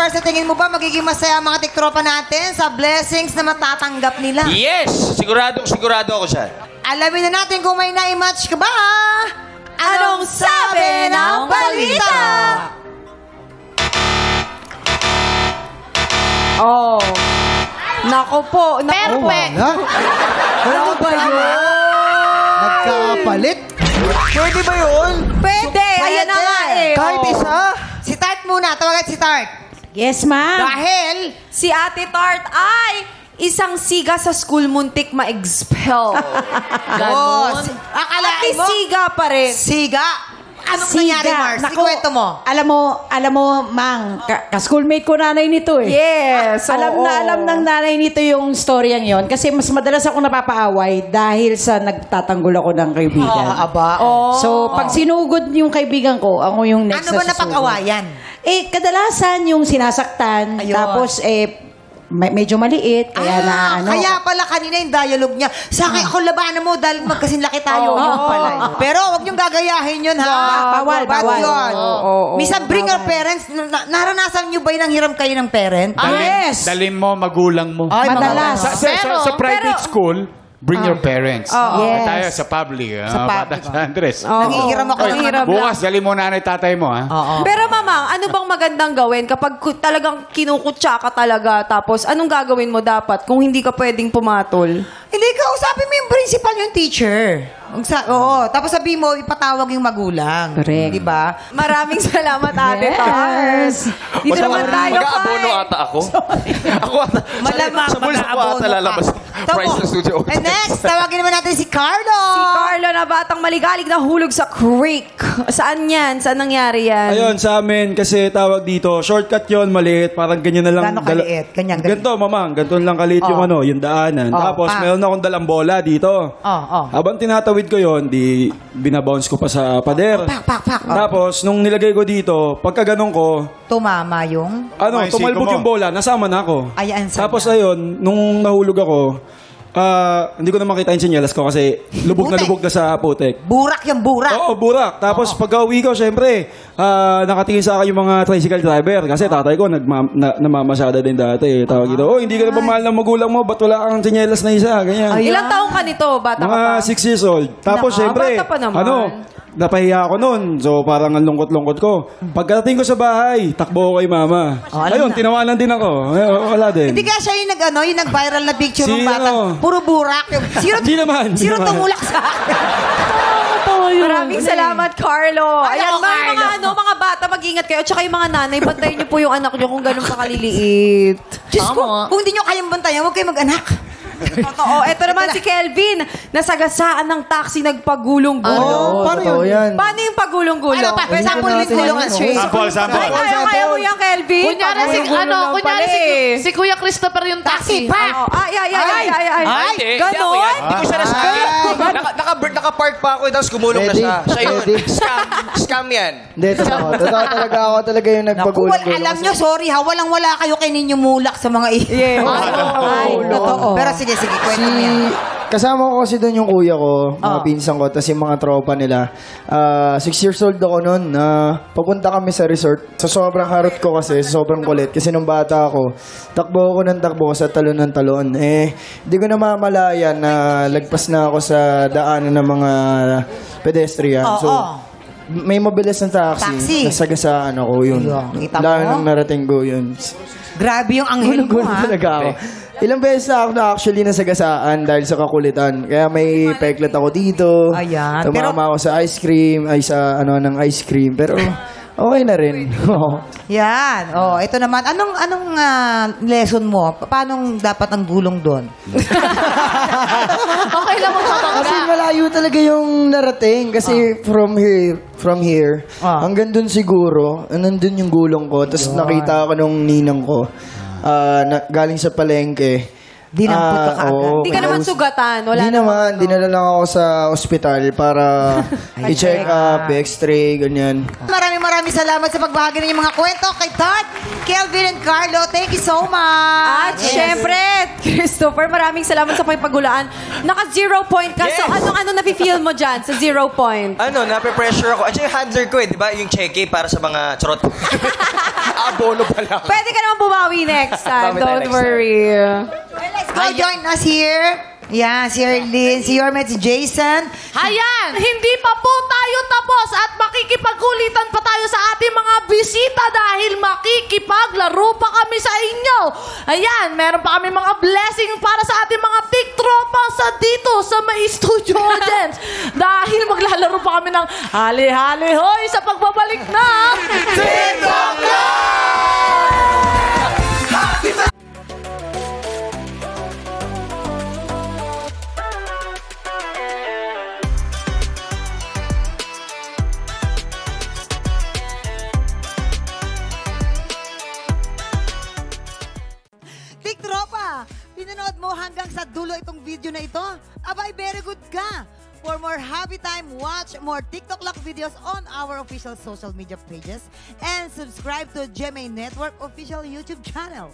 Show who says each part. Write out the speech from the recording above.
Speaker 1: Jomar, sa tingin mo ba magiging masaya ang mga tiktropa natin sa blessings na matatanggap nila?
Speaker 2: Yes! Sigurado ako dyan.
Speaker 1: Alamin na natin kung may na-match ka ba? Anong sabi ng balita?
Speaker 3: Oh. Nako po.
Speaker 4: Perfect.
Speaker 5: Wala ko ba yun? Nagkakapalit?
Speaker 2: Pwede ba yun?
Speaker 3: Pwede. Ayan na nga eh.
Speaker 5: Kahit isa?
Speaker 1: Si Tart muna. Tawagan si Tart.
Speaker 3: Yes, ma'am.
Speaker 1: Dahil
Speaker 3: Si Ate Tart ay isang siga sa school muntik ma-expel.
Speaker 1: akalain mo?
Speaker 3: Siga pa rin.
Speaker 1: Siga. Anong nangyari, Mars? Ikwento mo.
Speaker 4: Alam mo, Mang, ka-schoolmate ko nanay nito eh.
Speaker 3: Yes.
Speaker 4: Alam ng nanay nito yung storyang yon kasi mas madalas ako napapaaway dahil sa nagtatanggol ako ng kaibigan. So, pag sinugod yung kaibigan ko, ako yung next
Speaker 1: Ano ba
Speaker 4: na susugod.
Speaker 1: napag-awayan?
Speaker 4: Kadalasan yung sinasaktan,
Speaker 1: Ayun.
Speaker 4: tapos medyo maliit, kaya
Speaker 1: Kaya pala kanina yung dialogue niya. Sa akin, ako labanan mo dahil magkasinlaki tayo. Yun pala yun. Pero wag niyong gagayahin yun, ha?
Speaker 4: Bawal.
Speaker 1: Bad yun. Minsan, bring your parents. Naranasan niyo ba yung nanghiram kayo ng parent?
Speaker 4: Yes!
Speaker 6: Dalhin mo, magulang mo.
Speaker 1: Ay,
Speaker 4: Madalas.
Speaker 6: Sa private school, bring your parents.
Speaker 4: Yes.
Speaker 6: Tayo sa public.
Speaker 1: Sa public.
Speaker 6: Bata sa Andres.
Speaker 1: Nanghihiram ako ng
Speaker 3: Nanghihiram.
Speaker 6: Bukas, dalhin mo nanay tatay mo, ha?
Speaker 3: Pero mamang, ano bang magandang gawin kapag talagang kinukutsa ka talaga tapos anong gagawin mo dapat kung hindi ka pwedeng pumatol?
Speaker 1: Hindi, kausapin mo yung principal, yung teacher. Tapos sabihin mo, ipatawag yung magulang.
Speaker 4: Correct.
Speaker 1: Di ba?
Speaker 3: Maraming salamat, Ate Tars. Dito naman tayo,
Speaker 2: Mag-aabono
Speaker 3: Kai.
Speaker 2: ata ako. Ako ata.
Speaker 1: Malamang
Speaker 2: Sa bulsa ko ata lalabas. Price ng studio.
Speaker 1: And next, tawagin naman natin si Carlo.
Speaker 3: Si Carlo na batang maligalig na hulog sa creek. Saan yan? Saan nangyari yan?
Speaker 7: Ayun, sa amin, kasi tawag dito, shortcut yon maliit, parang ganyan na lang.
Speaker 1: Gano'ng kaliit? Ganyan.
Speaker 7: Ganito, mamang, ganito lang kaliit yung yung daanan. Tapos, meron akong dalang bola dito. Habang tinatawid ko yon, di binabounce ko pa sa pader.
Speaker 1: Pak.
Speaker 7: Tapos, nung nilagay ko dito, pagka ganun ko,
Speaker 1: Tumama yung...
Speaker 6: Yung
Speaker 7: tumalbog
Speaker 6: siko mo.
Speaker 7: yung bola, nasama na ako.
Speaker 1: Ayan, sana.
Speaker 7: Tapos, ayun, nung nahulog ako, hindi ko na makita yung sinyalas ko kasi lubog na sa putek.
Speaker 1: Burak yung burak.
Speaker 7: Oo, burak. Tapos pagka-uwi ko, syempre, nakatingin sa akin yung mga tricycle driver. Kasi tatay ko, namamasada din dati. Tawag ito, hindi ka na ba mahal ng magulang mo? Ba't wala kang sinyelas na isa? Ganyan.
Speaker 3: Ilang taong ka nito? Bata ka
Speaker 7: Mga
Speaker 3: pa?
Speaker 7: 6 years old. Tapos syempre,
Speaker 3: bata pa naman.
Speaker 7: napahiya ako noon. So parang ang lungkot-lungkot ko. Pagdating ko sa bahay, takbo ko kay mama. Ayun, tinawanan din ako. Wala din.
Speaker 1: Hindi kaya siya yung nag-viral na picture ng
Speaker 7: Si
Speaker 1: bata.
Speaker 7: ano?
Speaker 1: Puro burak.
Speaker 7: Di naman.
Speaker 1: Sino tumulak sa akin?
Speaker 3: Maraming salamat, Carlo. Ayan,
Speaker 1: Carlo.
Speaker 3: mga bata, mag-ingat kayo. Tsaka yung mga nanay, bantayan niyo po yung anak niyo kung ganun pa kaliliit.
Speaker 1: Diyos ko, kung hindi nyo kayang bantayan, huwag kayo mag-anak.
Speaker 3: Totoo. Ito naman si Kelvin. Nasagasaan ng taxi, nagpagulong-gulong.
Speaker 5: Paano yun?
Speaker 3: Paano yung pagulong-gulong?
Speaker 1: Ano pa? Sample yung gulungan.
Speaker 6: Sample.
Speaker 3: Kaya mo yan, Kelvin?
Speaker 4: Kunyari
Speaker 3: si Kuya Christopher yung
Speaker 1: Taxi, pa!
Speaker 3: Ay, ganon?
Speaker 2: Hindi ko siya nasakyan. Naka-park pa ako, tapos gumulong na siya. Siya yun. Scam yan.
Speaker 5: Hindi, totoo. Totoo talaga ako talaga yung
Speaker 1: Naku,
Speaker 5: nagpagulong-gulong.
Speaker 1: alam nyo, sorry ha, walang-wala kayo kay ninyo mulak sa mga
Speaker 4: Ay, totoo.
Speaker 1: Pero sige, kwento mo yan.
Speaker 5: Kasama ko kasi doon yung kuya ko, mga pinsan ko, tapos yung mga tropa nila. 6 years old ako noon. Papunta kami sa resort. Sa sobrang harot ko kasi, sa sobrang kulit. Kasi nung bata ako, takbo ako ng takbo sa talon ng talon. Hindi ko na mamalayan na lagpas na ako sa daanan ng mga pedestrian. So, may mabilis na taxi. Nasagasaan ako yun.
Speaker 1: Kita mo?
Speaker 5: Lalo nang narating ko yun.
Speaker 1: Grabe yung anghel mo,
Speaker 5: Gulo
Speaker 1: ha?
Speaker 5: talaga ako. Ilang beses na ako na actually nasagasaan dahil sa kakulitan. Kaya may peklat ako dito.
Speaker 1: Ayan.
Speaker 5: Tumama ako sa ice cream, ng ice cream. Pero okay na rin.
Speaker 1: Yan. Ito naman. Anong lesson mo? Paano dapat ang gulong doon?
Speaker 3: Okay lang mo
Speaker 5: Kasi malayo talaga yung narating. Kasi from here, hanggang dun siguro, nandun yung gulong ko. Tapos nakita ako nung ninang ko. Galing sa palengke.
Speaker 1: Dinampot ka kaagad.
Speaker 5: oo,
Speaker 3: Hindi ka naman sugatan. Wala
Speaker 5: Hindi naman. Dinala lang ako sa ospital para i-check up, x-ray, ganyan.
Speaker 1: Maraming salamat sa pagbahagi ng mga kwento kay Todd, Kelvin, and Carlo. Thank you so much.
Speaker 3: At syempre, Christopher, maraming salamat sa pagpagulaan. Naka-0 point ka. So,
Speaker 2: Yes.
Speaker 3: ano nafe-feel mo dyan sa 0 point?
Speaker 2: Nape-pressure ako. At yung handler ko di ba? Yung cheque para sa mga charot. Abono pa lang.
Speaker 3: Pwede ka naman bumawi next time.
Speaker 2: Bumawi tayo
Speaker 3: Don't
Speaker 2: next time.
Speaker 3: worry.
Speaker 1: Let's go join us here. Yeah, si Erlyn, si Yormet, si Jason.
Speaker 8: Ayan, hindi pa po tayo tapos at makikipagkulitan pa tayo sa ating mga bisita dahil makikipaglaro pa kami sa inyo. Ayan, meron pa kami mga blessing para sa ating mga tiktropa sa dito sa may studio audience. Dahil maglalaro pa kami ng hali-hali hoy sa pagbabalik na TikTok
Speaker 1: Tiktropa, pinanood mo hanggang sa dulo itong video na ito? Abay, very good ka! For more happy time, watch more TikTok Lock videos on our official social media pages and subscribe to GMA Network official YouTube channel.